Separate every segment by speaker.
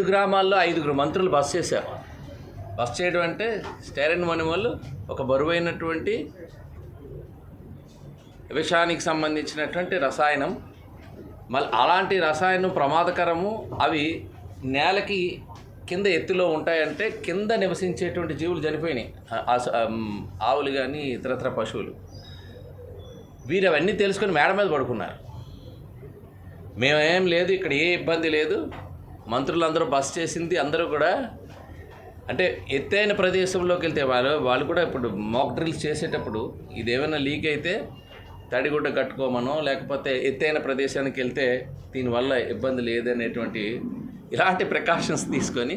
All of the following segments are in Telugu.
Speaker 1: 5 గ్రామాల్లో 5గురు మంత్రులు బస చేశారు. బస చేయడం అంటే స్టైరన్ మణిమలు ఒక బరువైనటువంటి విషానికి సంబంధించినటువంటి రసాయనం. మళ్ళీ అలాంటి రసాయనం ప్రమాదకరము. అవి నేలకి కింద ఎత్తులో ఉంటాయంటే కింద నివసించేటువంటి జీవులు చనిపోయినాయి, ఆవులు కానీ ఇతరత్ర పశువులు. వీరు అవన్నీ తెలుసుకొని మేడ మీద పడుకున్నారు. మేమేం లేదు, ఇక్కడ ఏ ఇబ్బంది లేదు, మంత్రులందరూ బస చేసింది అందరూ కూడా. అంటే ఎత్తైన ప్రదేశంలోకి వెళ్తే వాళ్ళు కూడా ఇప్పుడు మాక్ డ్రిల్స్ చేసేటప్పుడు ఇదేమైనా లీక్ అయితే తడిగుడ్డ కట్టుకోమనో, లేకపోతే ఎత్తైన ప్రదేశానికి వెళ్తే దీనివల్ల ఇబ్బంది లేదనేటువంటి ఇలాంటి ప్రికాషన్స్ తీసుకొని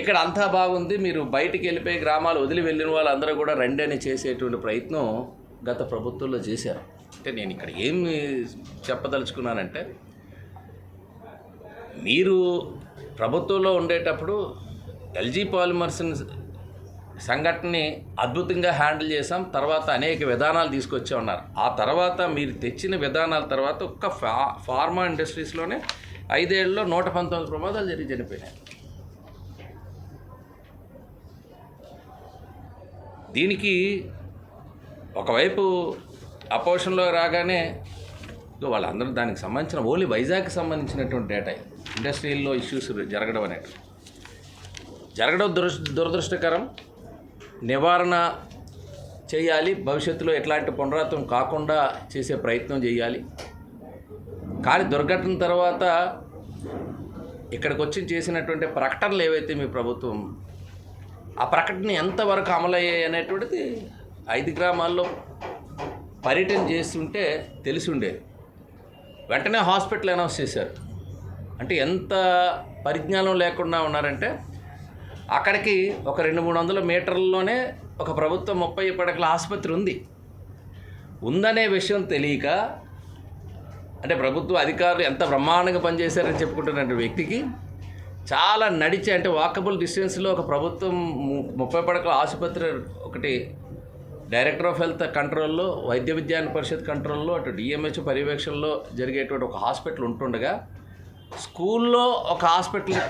Speaker 1: ఇక్కడ అంతా బాగుంది, మీరు బయటికి వెళ్ళిపోయి గ్రామాలు వదిలి వెళ్ళిన వాళ్ళందరూ కూడా రండి అని చేసేటువంటి ప్రయత్నం గత ప్రభుత్వంలో చేశారు. అంటే నేను ఇక్కడ ఏమి చెప్పదలుచుకున్నానంటే, మీరు ప్రభుత్వంలో ఉండేటప్పుడు ఎల్జీ పాలిమర్స్ సంఘటనని అద్భుతంగా హ్యాండిల్ చేసాం, తర్వాత అనేక విధానాలు తీసుకొచ్చా ఉన్నారు. ఆ తర్వాత మీరు తెచ్చిన విధానాల తర్వాత ఒక్క ఫార్మా ఇండస్ట్రీస్లోనే 5 ఏళ్లలో 119 ప్రమాదాలు జరిగి చనిపోయినాయి. దీనికి ఒకవైపు అపోజిషన్లో రాగానే వాళ్ళందరూ దానికి సంబంధించిన ఓన్లీ వైజాగ్కి సంబంధించినటువంటి డేటా, ఇండస్ట్రీల్లో ఇష్యూస్ జరగడం అనేది దురదృష్టకరం. నివారణ చేయాలి, భవిష్యత్తులో ఎట్లాంటి పునరావృతం కాకుండా చేసే ప్రయత్నం చేయాలి. కానీ దుర్ఘటన తర్వాత ఇక్కడికి వచ్చి చేసినటువంటి ప్రకటనలు ఏవైతే మీ ప్రభుత్వం, ఆ ప్రకటన ఎంతవరకు అమలయ్యాయి అనేటువంటిది 5 గ్రామాల్లో పర్యటన చేస్తుంటే తెలిసి ఉండేది. వెంటనే హాస్పిటల్ అనౌన్స్ చేశారు. అంటే ఎంత పరిజ్ఞానం లేకుండా ఉన్నారంటే, అక్కడికి ఒక 200-300 మీటర్లలోనే ఒక ప్రభుత్వ 30 పడకల ఆసుపత్రి ఉందనే విషయం తెలియక, అంటే ప్రభుత్వ అధికారులు ఎంత బ్రహ్మాండంగా పనిచేశారని చెప్పుకుంటున్న వ్యక్తికి చాలా నడిచి, అంటే వాకబుల్ డిస్టెన్స్లో ఒక ప్రభుత్వం 30 పడకల ఆసుపత్రి ఒకటి డైరెక్టర్ ఆఫ్ హెల్త్ కంట్రోల్లో, వైద్య విజ్ఞాన పరిషత్ కంట్రోల్లో, అటు డిఎంహెచ్ పర్యవేక్షణలో జరిగేటువంటి ఒక హాస్పిటల్ ఉంటుండగా, స్కూల్లో ఒక హాస్పిటల్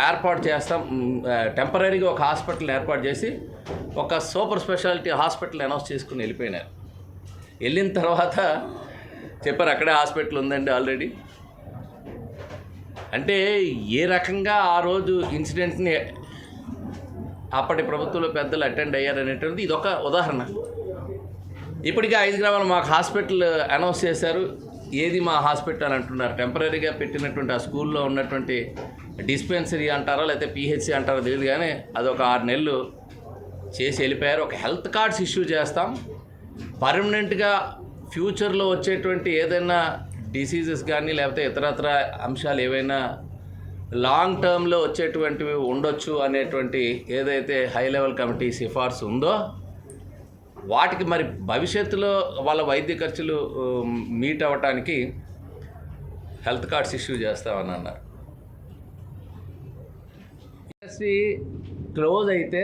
Speaker 1: ఏర్పాటు చేస్తాం, టెంపరీగా ఒక హాస్పిటల్ ఏర్పాటు చేసి ఒక సూపర్ స్పెషాలిటీ హాస్పిటల్ అనౌన్స్ చేసుకుని వెళ్ళిపోయినారు. వెళ్ళిన తర్వాత చెప్పారు అక్కడే హాస్పిటల్ ఉందండి ఆల్రెడీ. అంటే ఏ రకంగా ఆ రోజు ఇన్సిడెంట్ని అప్పటి ప్రభుత్వంలో పెద్దలు అటెండ్ అయ్యారనేటువంటిది ఇదొక ఉదాహరణ. ఇప్పటికే 5 గ్రామాలు మాకు హాస్పిటల్ అనౌన్స్ చేశారు. ఏది మా హాస్పిటల్ అంటున్నారు. టెంపరీగా పెట్టినటువంటి ఆ స్కూల్లో ఉన్నటువంటి డిస్పెన్సరీ అంటారో లేకపోతే పిహెచ్సి అంటారో తెలియదు, కానీ అదొక 6 నెలలు చేసి వెళ్ళిపోయారు. ఒక హెల్త్ కార్డ్స్ ఇష్యూ చేస్తాం, పర్మనెంట్గా ఫ్యూచర్లో వచ్చేటువంటి ఏదైనా డిసీజెస్ కానీ లేకపోతే ఇతరత్ర అంశాలు ఏవైనా లాంగ్ టర్మ్లో వచ్చేటువంటివి ఉండొచ్చు అనేటువంటి ఏదైతే హై లెవెల్ కమిటీ సిఫార్సు ఉందో, వాటికి మరి భవిష్యత్తులో వాళ్ళ వైద్య ఖర్చులు మీట్ అవ్వటానికి హెల్త్ కార్డ్స్ ఇష్యూ చేస్తామని అన్నారు. ఇండస్ట్రీ క్లోజ్ అయితే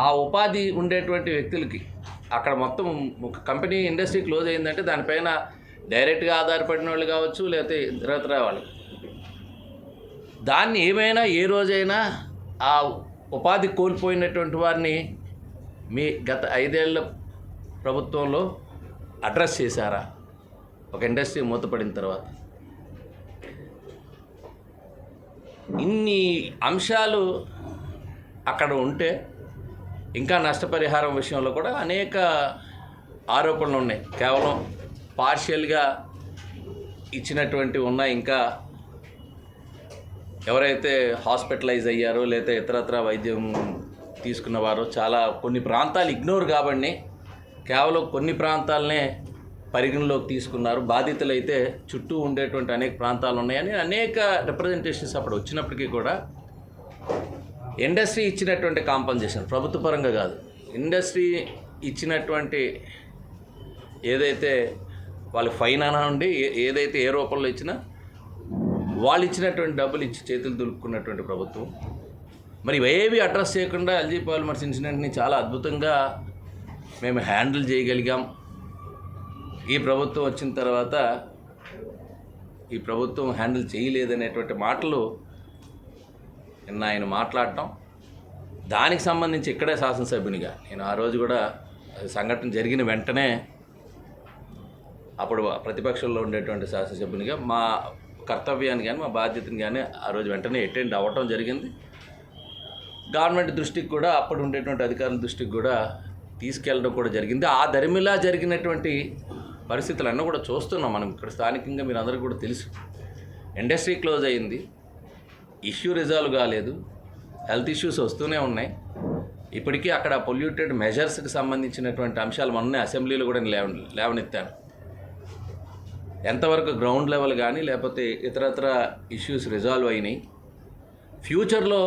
Speaker 1: ఆ ఉపాధి ఉండేటువంటి వ్యక్తులకి అక్కడ మొత్తం ఒక కంపెనీ ఇండస్ట్రీ క్లోజ్ అయిందంటే దానిపైన డైరెక్ట్గా ఆధారపడిన వాళ్ళు కావచ్చు, లేకపోతే ఇతరత్ర వాళ్ళు, దాన్ని ఏమైనా ఏ రోజైనా ఆ ఉపాధి కోల్పోయినటువంటి వారిని మీ గత 5 ఏళ్ల ప్రభుత్వంలో అడ్రస్ చేశారా? ఒక ఇండస్ట్రీ మూతపడిన తర్వాత ఇన్ని అంశాలు అక్కడ ఉంటే ఇంకా నష్టపరిహారం విషయంలో కూడా అనేక ఆరోపణలు ఉన్నాయి. కేవలం పార్షియల్గా ఇచ్చినటువంటివి ఉన్నాయి. ఇంకా ఎవరైతే హాస్పిటలైజ్ అయ్యారో లేదా ఇతరత్ర వైద్యం తీసుకున్నవారో చాలా కొన్ని ప్రాంతాలు ఇగ్నోర్ కాబట్టి కేవలం కొన్ని ప్రాంతాలనే పరిగణలోకి తీసుకున్నారు. బాధితులు అయితే చుట్టూ ఉండేటువంటి అనేక ప్రాంతాలు ఉన్నాయని అనేక రిప్రజెంటేషన్స్ అప్పుడు వచ్చినప్పటికీ కూడా ఇండస్ట్రీ ఇచ్చినటువంటి కాంపన్సేషన్, ప్రభుత్వ పరంగా కాదు, ఇండస్ట్రీ ఇచ్చినటువంటి ఏదైతే వాళ్ళకి ఫైన్ అనండి, ఏదైతే ఏ రూపంలో ఇచ్చినా వాళ్ళు ఇచ్చినటువంటి డబ్బులు ఇచ్చి చేతులు దులుపుకున్నటువంటి ప్రభుత్వం. మరి ఇవేవి అడ్రస్ చేయకుండా ఎల్జీ పాలిమర్స్ ఇన్సిడెంట్ని చాలా అద్భుతంగా మేము హ్యాండిల్ చేయగలిగాం. ఈ ప్రభుత్వం వచ్చిన తర్వాత ఈ ప్రభుత్వం హ్యాండిల్ చేయలేదనేటువంటి మాటలు నిన్న ఆయన మాట్లాడటం, దానికి సంబంధించి ఇక్కడే శాసనసభ్యునిగా నేను ఆ రోజు కూడా సంఘటన జరిగిన వెంటనే అప్పుడు ప్రతిపక్షంలో ఉండేటువంటి శాసనసభ్యునిగా మా కర్తవ్యాన్ని కానీ మా బాధ్యతని కానీ ఆ రోజు వెంటనే అటెండ్ అవ్వటం జరిగింది. గవర్నమెంట్ దృష్టికి కూడా అప్పుడు ఉండేటువంటి అధికారుల దృష్టికి కూడా తీసుకెళ్ళడం కూడా జరిగింది. ఆ దరిమిలా జరిగినటువంటి పరిస్థితులన్నీ కూడా చూస్తున్నాం మనం ఇక్కడ స్థానికంగా. మీరు అందరికీ కూడా తెలుసు, ఇండస్ట్రీ క్లోజ్ అయింది, ఇష్యూ రిజాల్వ్ కాలేదు, హెల్త్ ఇష్యూస్ వస్తూనే ఉన్నాయి. ఇప్పటికీ అక్కడ పొల్యూటెడ్ మెజర్స్కి సంబంధించినటువంటి అంశాలు మొన్నే అసెంబ్లీలో కూడా లేవనెత్తాను. ఎంతవరకు గ్రౌండ్ లెవెల్ కానీ లేకపోతే ఇతరత్ర ఇష్యూస్ రిజాల్వ్ అయినాయి, ఫ్యూచర్లో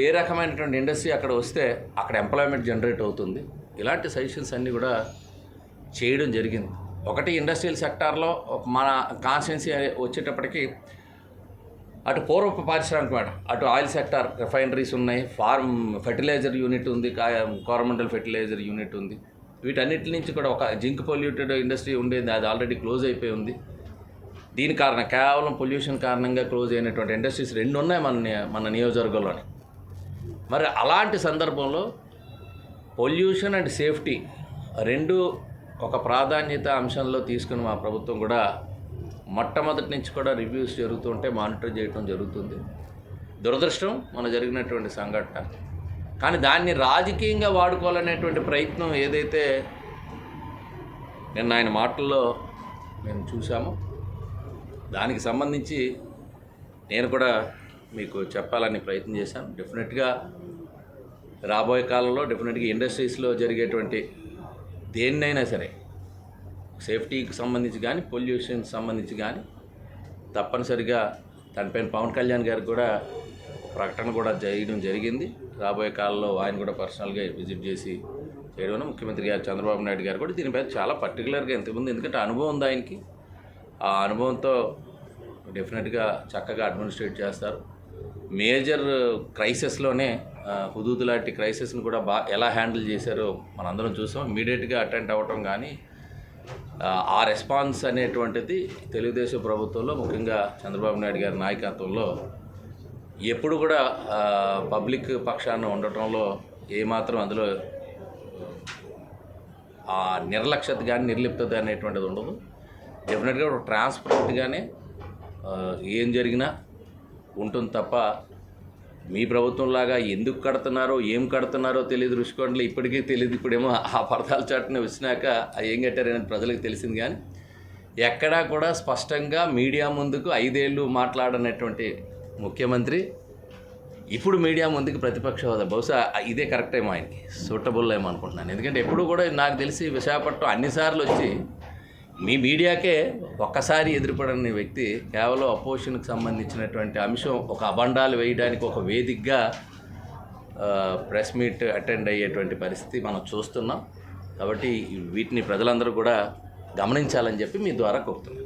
Speaker 1: ఏ రకమైనటువంటి ఇండస్ట్రీ అక్కడ వస్తే అక్కడ ఎంప్లాయ్మెంట్ జనరేట్ అవుతుంది, ఇలాంటి సజెషన్స్ అన్నీ కూడా చేయడం జరిగింది. ఒకటి ఇండస్ట్రియల్ సెక్టార్లో మన కాన్స్టిట్యున్సీ వచ్చేటప్పటికి అటు పూర్వపు పారిశ్రామిక, అటు ఆయిల్ సెక్టార్, రిఫైనరీస్ ఉన్నాయి, ఫార్మ్ ఫెర్టిలైజర్ యూనిట్ ఉంది, కోరమండల్ ఫెర్టిలైజర్ యూనిట్ ఉంది. వీటన్నిటి నుంచి కూడా ఒక జింక్ పొల్యూటెడ్ ఇండస్ట్రీ ఉండేది, అది ఆల్రెడీ క్లోజ్ అయిపోయి ఉంది. దీని కారణం కేవలం పొల్యూషన్ కారణంగా క్లోజ్ అయినటువంటి ఇండస్ట్రీస్ 2 ఉన్నాయి మన నియోజకవర్గంలోని. మరి అలాంటి సందర్భంలో పొల్యూషన్ అండ్ సేఫ్టీ 2 ఒక ప్రాధాన్యత అంశంలో తీసుకుని మా ప్రభుత్వం కూడా మొట్టమొదటి నుంచి కూడా రివ్యూస్ జరుగుతుంటే మానిటర్ చేయడం జరుగుతుంది. దురదృష్టం మన జరిగినటువంటి సంఘటన, కానీ దాన్ని రాజకీయంగా వాడుకోవాలనేటువంటి ప్రయత్నం ఏదైతే నిన్న ఆయన మాటల్లో మేము చూసామో దానికి సంబంధించి నేను కూడా మీకు చెప్పాలని ప్రయత్నం చేశాను. డెఫినెట్గా రాబోయే కాలంలో డెఫినెట్గా ఇండస్ట్రీస్లో జరిగేటువంటి దేన్నైనా సరే, సేఫ్టీకి సంబంధించి కానీ పొల్యూషన్కి సంబంధించి కానీ తప్పనిసరిగా దానిపైన పవన్ కళ్యాణ్ గారికి కూడా ప్రకటన కూడా చేయడం జరిగింది. రాబోయే కాలంలో ఆయన కూడా పర్సనల్గా విజిట్ చేసి చేయడం, ముఖ్యమంత్రి గారు చంద్రబాబు నాయుడు గారు కూడా దీనిపై చాలా పర్టికులర్గా ఎంతమంది, ఎందుకంటే అనుభవం ఉంది ఆయనకి. ఆ అనుభవంతో డెఫినెట్గా చక్కగా అడ్మినిస్ట్రేట్ చేస్తారు. మేజర్ క్రైసిస్లోనే హుదూద్ లాంటి క్రైసిస్ని కూడా ఎలా హ్యాండిల్ చేశారో మనందరం చూసాం. ఇమీడియట్గా అటెండ్ అవ్వటం కానీ ఆ రెస్పాన్స్ అనేటువంటిది తెలుగుదేశం ప్రభుత్వంలో, ముఖ్యంగా చంద్రబాబు నాయుడు గారి నాయకత్వంలో ఎప్పుడు కూడా పబ్లిక్ పక్షాన ఉండటంలో ఏమాత్రం అందులో ఆ నిర్లక్ష్యత కానీ నిర్లిప్తత అనేటువంటిది ఉండదు. డెఫినెట్గా ట్రాన్స్పరెంట్గానే ఏం జరిగినా ఉంటుంది తప్ప మీ ప్రభుత్వంలాగా ఎందుకు కడుతున్నారో ఏం కడుతున్నారో తెలియదు, రుషికొండలు ఇప్పటికీ తెలియదు. ఇప్పుడేమో ఆ పరదాల చాటును వచ్చినాక ఏం కట్టారనేది ప్రజలకు తెలిసింది. కానీ ఎక్కడా కూడా స్పష్టంగా మీడియా ముందుకు 5 ఏళ్ళు మాట్లాడనటువంటి ముఖ్యమంత్రి ఇప్పుడు మీడియా ముందుకు ప్రతిపక్ష హోదా, బహుశా ఇదే కరెక్ట్ ఏమో ఆయనకి సూటబుల్ ఏమో అనుకుంటున్నాను. ఎందుకంటే ఎప్పుడు కూడా నాకు తెలిసి విశాఖపట్నం అన్నిసార్లు వచ్చి మీ మీడియాకే ఒక్కసారి ఎదురుపడని వ్యక్తి కేవలం అపోజిషన్కి సంబంధించినటువంటి అంశం ఒక అబండాలు వేయడానికి ఒక వేదికగా ప్రెస్ మీట్ అటెండ్ అయ్యేటువంటి పరిస్థితి మనం చూస్తున్నాం. కాబట్టి వీటిని ప్రజలందరూ కూడా గమనించాలని చెప్పి మీ ద్వారా కోరుతున్నాను.